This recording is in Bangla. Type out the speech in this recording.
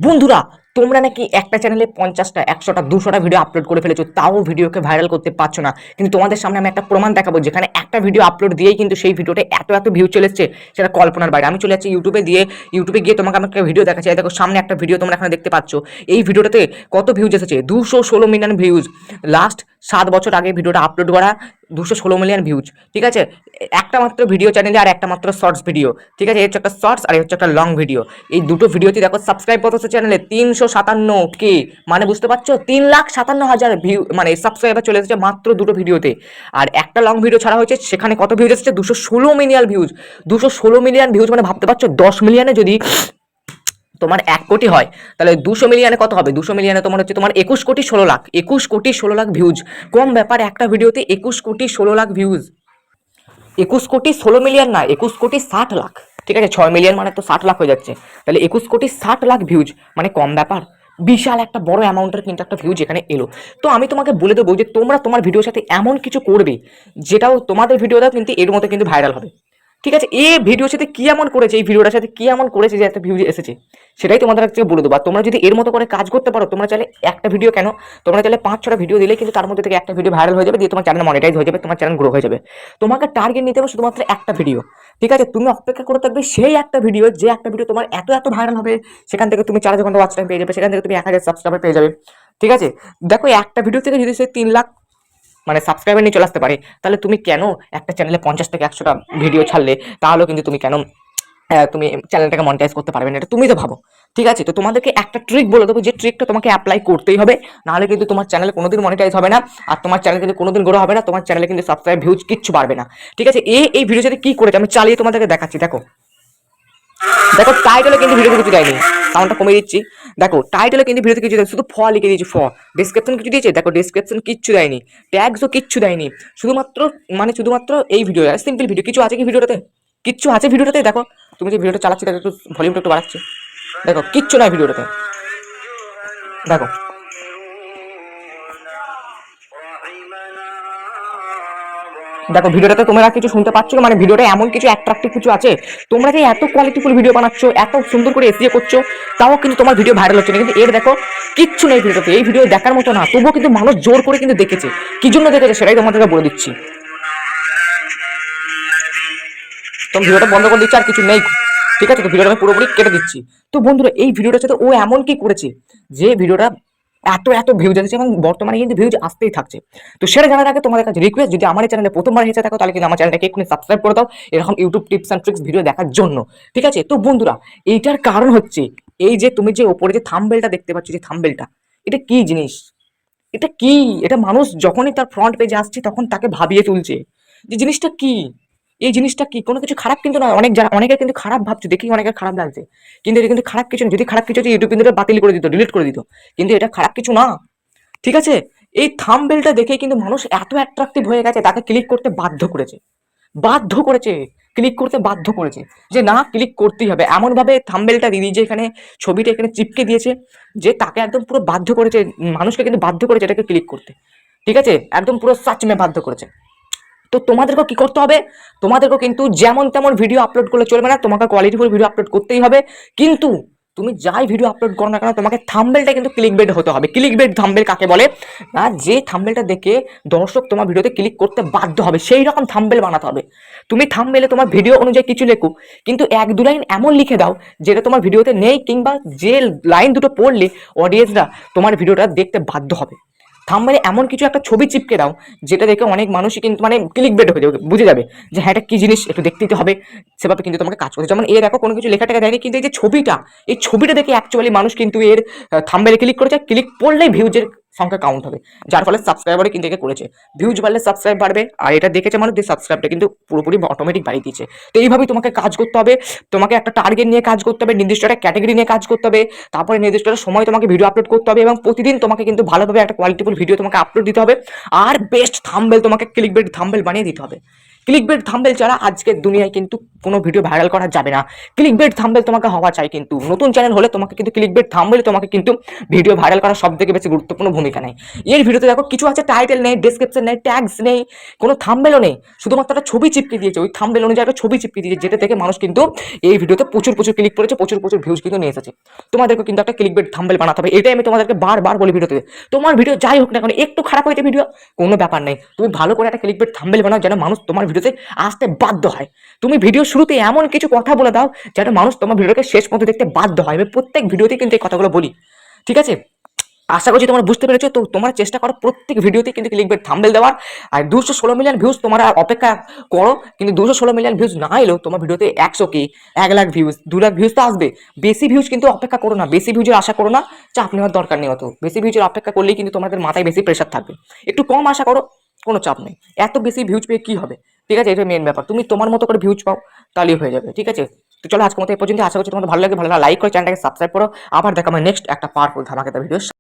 বন্ধুরা, তোমরা নাকি একটা চ্যানেলে 50টা 100টা 200টা ভিডিও আপলোড করে ফেলেছো, তাও ভিডিওকে ভাইরাল করতে পারছো না। কিন্তু তোমাদের সামনে আমি একটা প্রমাণ দেখাবো যেখানে একটা ভিডিও আপলোড দিয়েই কিন্তু সেই ভিডিওতে এত এত ভিউ চলে এসেছে, সেটা কল্পনার বাইরে। আমি চলে যাচ্ছি ইউটিউবে গিয়ে তোমাকে আমি একটা ভিডিও দেখাচ্ছি। দেখো সামনে একটা ভিডিও তোমরা এখানে দেখতে পাচ্ছ। এই ভিডিওটাতে কত ভিউজ এসেছে, 216 মিলিয়ন ভিউজ। লাস্ট 7 বছর আগে ভিডিওটা আপলোড করা, 216 মিলিয়ন ভিউজ। ঠিক আছে, একটা মাত্র ভিডিও চ্যানেলে আর একটা মাত্র শর্টস ভিডিও। ঠিক আছে, এই হচ্ছে একটা শর্টস আর এই হচ্ছে একটা লং ভিডিও। এই দুটো ভিডিওতে দেখো সাবস্ক্রাইব কত হচ্ছে চ্যানেলে 357 কে, মানে বুঝতে পারছো 3,57,000 ভিউ, মানে সাবস্ক্রাইবার চলে এসেছে মাত্র দুটো ভিডিওতে। আর একটা লং ভিডিও ছাড়া হয়েছে, সেখানে কত ভিউজ এসেছে, 216 মিলিয়ন ভিউজ। 216 মিলিয়ন ভিউজ মানে ভাবতে পারছো 10 মিলিয়নে যদি তোমার 1 কোটি হয়, তাহলে 200 মিলিয়নে কত হবে? 200 মিলিয়নে তোমার হচ্ছে তোমার 21 কোটি 16 লাখ, 21 কোটি 16 লাখ ভিউজ। কম ব্যাপার, একটা ভিডিওতে 21 কোটি 16 লাখ ভিউজ। 21 কোটি 16 মিলিয়ন না, 21 কোটি 60 লাখ। ঠিক আছে, 6 মিলিয়ন মানে তো 60 লাখ হয়ে যাচ্ছে। তাহলে 21 কোটি 60 লাখ ভিউজ মানে কম ব্যাপার? বিশাল একটা বড় অ্যামাউন্টের কিন্তু একটা ভিউজ এখানে এলো। তো আমি তোমাকে বলে দেবো যে তোমরা তোমার ভিডিওর সাথে এমন কিছু করবে যেটাও তোমাদের ভিডিওটাও কিন্তু এর মতো কিন্তু ভাইরাল হবে। ঠিক আছে, এই ভিডিওর সাথে কি এমন করেছে, এই ভিডিওটার সাথে কি এমন করেছে যে একটা ভিউজ এসেছে, সেটাই তোমাদের কাছে বলে দেবো। আর তোমরা যদি এর মতো করে কাজ করতে পারো, তোমরা চাইলে একটা ভিডিও কেন, তোমরা চাইলে 5-6টা ভিডিও দিলে কিন্তু তার মধ্যে থেকে একটা ভিডিও ভাইরাল হয়ে যাবে, দিয়ে তোমার চ্যানেল মনিটাইজ হয়ে যাবে, তোমার চ্যানেল গ্রো হয়ে যাবে। তোমাকে টার্গেট নিতে হবে শুধুমাত্র একটা ভিডিও। ঠিক আছে, তুমি অপেক্ষা করে থাকবে সেই একটা ভিডিও, যে একটা ভিডিও তোমার এত এত ভাইরাল হবে, সেখান থেকে তুমি 4 ঘন্টা ওয়াচ টাইম পেয়ে যাবে, সেখান থেকে তুমি 1,000 সাবস্ক্রাইবার পেয়ে যাবে। ঠিক আছে, দেখো একটা ভিডিও থেকে যদি সে 3 লাখ মানে সাবস্ক্রাইবার নিয়ে চলে আসতে পারে, তাহলে তুমি কেন একটা চ্যানেলে 50 থেকে 100টা ভিডিও ছাড়লে, তাহলেও কিন্তু তুমি কেন তুমি চ্যানেলটাকে মনিটাইজ করতে পারবে না? এটা তুমি তো ভাবো। ঠিক আছে, তো তোমাদেরকে একটা ট্রিক বলে দেবো, যে ট্রিকটা তোমাকে অ্যাপ্লাই করতেই হবে, নাহলে কিন্তু তোমার চ্যানেল কোনোদিন মনিটাইজ হবে না, আর তোমার চ্যানেল কিন্তু কোনোদিন গ্রো হবে না, তোমার চ্যানেলে কিন্তু সাবস্ক্রাইব ভিউজ কিচ্ছু বাড়বে না। ঠিক আছে, এই ভিডিও সাথে কি করেছে আমি চালিয়ে তোমাদেরকে দেখাচ্ছি। দেখো দেখো টাইটেলে কিন্তু ভিডিওতে কিছু দেয়নি, সাউন্ডটা কমিয়ে দিচ্ছি। দেখো টাইটেলে কিন্তু ভিডিওতে কিছু দেয়নি, শুধু লিখে দিয়েছি ডেসক্রিপশন কিছু দিয়েছে, দেখো ডেসক্রিপশন কিচ্ছু দেয়নি, ট্যাগসও কিচ্ছু দেয়নি। শুধুমাত্র শুধুমাত্র এই ভিডিও, সিম্পল ভিডিও। কিছু আছে কি ভিডিওটাতে? কিচ্ছু আছে ভিডিওটাতে? দেখো তুমি যে ভিডিওটা চালাচ্ছি, দেখো একটু ভলিউমটা একটু বাড়াচ্ছি, দেখো কিচ্ছু নাই ভিডিওটাতে। দেখো দেখো ভিডিওটাতে তোমরা কিছু শুনতে পাচ্ছ না, মানে ভিডিওটা এমন কিছু অ্যাট্রাকটিভ কিছু আছে। তোমরা যে এত কোয়ালিটিফুল ভিডিও বানাচ্ছ, এত সুন্দর করে এসিও করছো, তাও কিন্তু তোমার ভিডিও ভাইরাল হচ্ছে না। কিন্তু এর দেখো কিচ্ছু নেই ভিডিওতে, এই ভিডিও দেখার মতো না, তবুও কিন্তু মানুষ জোর করে কিন্তু দেখেছে। কি জন্য দেখেছে সেটাই তোমাদেরকে বলে দিচ্ছি। তো ভিডিওটা বন্ধ করে দিচ্ছি, আর কিছু নেই। ঠিক আছে, তো ভিডিওটা আমি পুরোপুরি কেটে দিচ্ছি। তো বন্ধুরা, এই ভিডিওটার সাথে ও এমন কি করেছে যে ভিডিওটা এত এত ভিউজ এসেছে, এবং বর্তমানে কিন্তু ভিউজ আসতেই থাকছে। তো সেটা জানার আগে তোমাদের কাছে রিকোয়েস্ট, যদি আমার এই চ্যানেলে প্রথমবার এসে থাকো, তাহলে কিন্তু আমার চ্যানেলটাকে এক্ষুনি সাবস্ক্রাইব করে দাও, এরকম YouTube tips and tricks video দেখার জন্য। ঠিক আছে, তো বন্ধুরা, এইটার কারণ হচ্ছে এই যে তুমি যে ওপরে যে থাম্বনেলটা দেখতে পাচ্ছ, যে থাম্বনেলটা, এটা কি জিনিস? এটা কি? এটা মানুষ যখনই তার ফ্রন্ট পেজে আসছে, তখন তাকে ভাবিয়ে তুলছে যে জিনিসটা কি। এই জিনিসটা কি? কোনো কিছু খারাপ কিন্তু নয়। অনেকের কিন্তু খারাপ ভাবছে, দেখি অনেকের খারাপ লাগছে, কিন্তু এটা কিন্তু খারাপ কিছু না। যদি খারাপ কিছু হচ্ছে, ইউটিউব কিন্তু বাতিল করে দিত, ডিলিট করে দিত, কিন্তু এটা খারাপ কিছু না। ঠিক আছে, এই থাম্বনেলটা দেখে কিন্তু মানুষ এত অ্যাট্রাকটিভ হয়ে গেছে, তাকে ক্লিক করতে বাধ্য করেছে, বাধ্য করেছে, ক্লিক করতে বাধ্য করেছে, যে না ক্লিক করতেই হবে। এমন ভাবে থাম্বনেলটা দিয়ে যে এখানে ছবিটা এখানে চিপকে দিয়েছে, যে তাকে একদম পুরো বাধ্য করেছে, মানুষকে কিন্তু বাধ্য করেছে এটাকে ক্লিক করতে। ঠিক আছে, একদম পুরো সাচ মে বাধ্য করেছে। তো তোমাদেরকেও কি করতে হবে? তোমাদেরকেও কিন্তু যেমন তেমন ভিডিও আপলোড করলে চলবে না, তোমাকে কোয়ালিটিফুল ভিডিও আপলোড করতেই হবে। কিন্তু তুমি যাই ভিডিও আপলোড করো না কেন, তোমাকে থাম্বনেলটা কিন্তু ক্লিকবেট হতে হবে। ক্লিকবেট থাম্বনেল কাকে বলে? না, যে থাম্বনেলটা দেখে দর্শক তোমার ভিডিওতে ক্লিক করতে বাধ্য হবে, সেই রকম থাম্বনেল বানাতে হবে। তুমি থাম্বনেলে তোমার ভিডিও অনুযায়ী কিছু লেখো, কিন্তু 1-2 লাইন এমন লিখে দাও যেটা তোমার ভিডিওতে নেই, কিংবা যে লাইন দুটো পড়লে অডিয়েন্সরা তোমার ভিডিওটা দেখতে বাধ্য হবে। থাম্বনেলে এমন কিছু একটা ছবি চিপকে দাও, যেটা দেখে অনেক মানুষই কিন্তু মানে ক্লিক বেট হয়ে যাবে, বুঝে যাবে যে হ্যাঁ এটা কি জিনিস, একটু দেখতেই তো হবে। সেভাবে কিন্তু তোমাকে কাজ করতে, যেমন এর দেখো কোনো কিছু লেখাটাকে দেয়নি, কিন্তু এই যে ছবিটা, এই ছবিটা দেখে অ্যাকচুয়ালি মানুষ কিন্তু এর থাম্বনেলে ক্লিক করেছে, ক্লিক পড়লেই ভিউজের সংখ্যা কাউন্ট হবে, যার ফলে সাবস্ক্রাইবারে কিন্তু একে করেছে। ভিউজ বাড়লে সাবস্ক্রাইব বাড়বে, আর এটা দেখেছে মানুষ, দিয়ে সাবস্ক্রাইবটা কিন্তু পুরোপুরি অটোমেটিক বাড়িয়ে দিচ্ছে। তো এইভাবেই তোমাকে কাজ করতে হবে। তোমাকে একটা টার্গেট নিয়ে কাজ করতে হবে, নির্দিষ্ট একটা ক্যাটাগরি নিয়ে কাজ করতে হবে, তারপরে নির্দিষ্ট একটা সময় তোমাকে ভিডিও আপলোড করতে হবে, এবং প্রতিদিন তোমাকে কিন্তু ভালোভাবে একটা কোয়ালিটিফুল ভিডিও তোমাকে আপলোড দিতে হবে, আর বেস্ট থাম্বনেল তোমাকে ক্লিকবেট থাম্বনেল বানিয়ে দিতে হবে। ক্লিক বেট থাম্বনেল ছাড়া আজকের দুনিয়ায় কিন্তু কোনো ভিডিও ভাইরাল করা যাবে না। ক্লিক বেট থাম্বনেল তোমাকে হওয়া চাই, কিন্তু নতুন চ্যানেল হলে তোমাকে কিন্তু ক্লিক বেট থাম্বনেল তোমাকে কিন্তু ভিডিও ভাইরাল করার সব থেকে বেশি গুরুত্বপূর্ণ ভূমিকা নেই। এর ভিডিওতে দেখো কিছু আছে, টাইটেল নেই, ডেসক্রিপশন নেই, ট্যাগস নেই, কোনো থাম্বনেলও নেই, শুধুমাত্র একটা ছবি চিপকে দিয়েছে, ওই থাম্বনেল অনুযায়ী একটা ছবি চিপকে দিয়েছে, যেটা থেকে মানুষ কিন্তু এই ভিডিওতে প্রচুর প্রচুর ক্লিক করেছে, প্রচুর প্রচুর ভিউজ কিন্তু নিয়ে এসেছে। তোমাদেরকে কিন্তু একটা ক্লিক বেট থাম্বনেল বানাতে হবে, এটাই আমি তোমাদেরকে বারবার বলি ভিডিওতে। তোমার ভিডিও যাই হোক না কেন, একটু খারাপ হয়েছে ভিডিও, কোনো ব্যাপার নেই, তুমি ভালো করে একটা ক্লিক বেট থাম্বনেল বানাও যেন মানুষ তোমার ভিডিওতে আসতে বাধ্য হয়। তুমি ভিডিও শুরুতে এমন কিছু কথা বলে দাও যেন মানুষ তোমার ভিডিওকে শেষ পর্যন্ত দেখতে বাধ্য হয়। আমি প্রত্যেক ভিডিওতে কিন্তু এই কথাগুলো বলি, ঠিক আছে? আশা করছি তোমরা বুঝতে পেরেছো। তো তোমরা চেষ্টা করো প্রত্যেক ভিডিওতে কিন্তু ক্লিকবেট থাম্বনেল দেওয়ার। আর 216 মিলিয়ন ভিউজ তোমরা অপেক্ষা করো, কিন্তু 216 মিলিয়ন ভিউজ না এলেও তোমার ভিডিওতে 100 কি 1 লাখ ভিউজ 2 লাখ ভিউজ তো আসবে। বেশি ভিউজ কিন্তু অপেক্ষা করো না, বেশি ভিউজের আশা করো না, চাপ নেওয়ার দরকার নেই অত। বেশি ভিউজের অপেক্ষা করলেই কিন্তু তোমাদের মাথায় বেশি প্রেশার থাকবে। একটু কম আশা করো, কোনো চাপ নেই। এত বেশি ভিউজ পেয়ে কি হবে, ঠিক আছে? এটা মেন ব্যাপার, তুমি তোমার মতো করে ভিউজ পাও, তাহলেই হয়ে যাবে, ঠিক আছে? তো চলো আজকের মতো এই পর্যন্ত। আশা করছি তোমাদের ভালো লাগে, ভালো লাগলে লাইক করে চ্যানেলটাকে সাবস্ক্রাইব করো। আবার দেখা হবে নেক্সট একটা পাওয়ারফুল ধামাকাদার ভিডিও।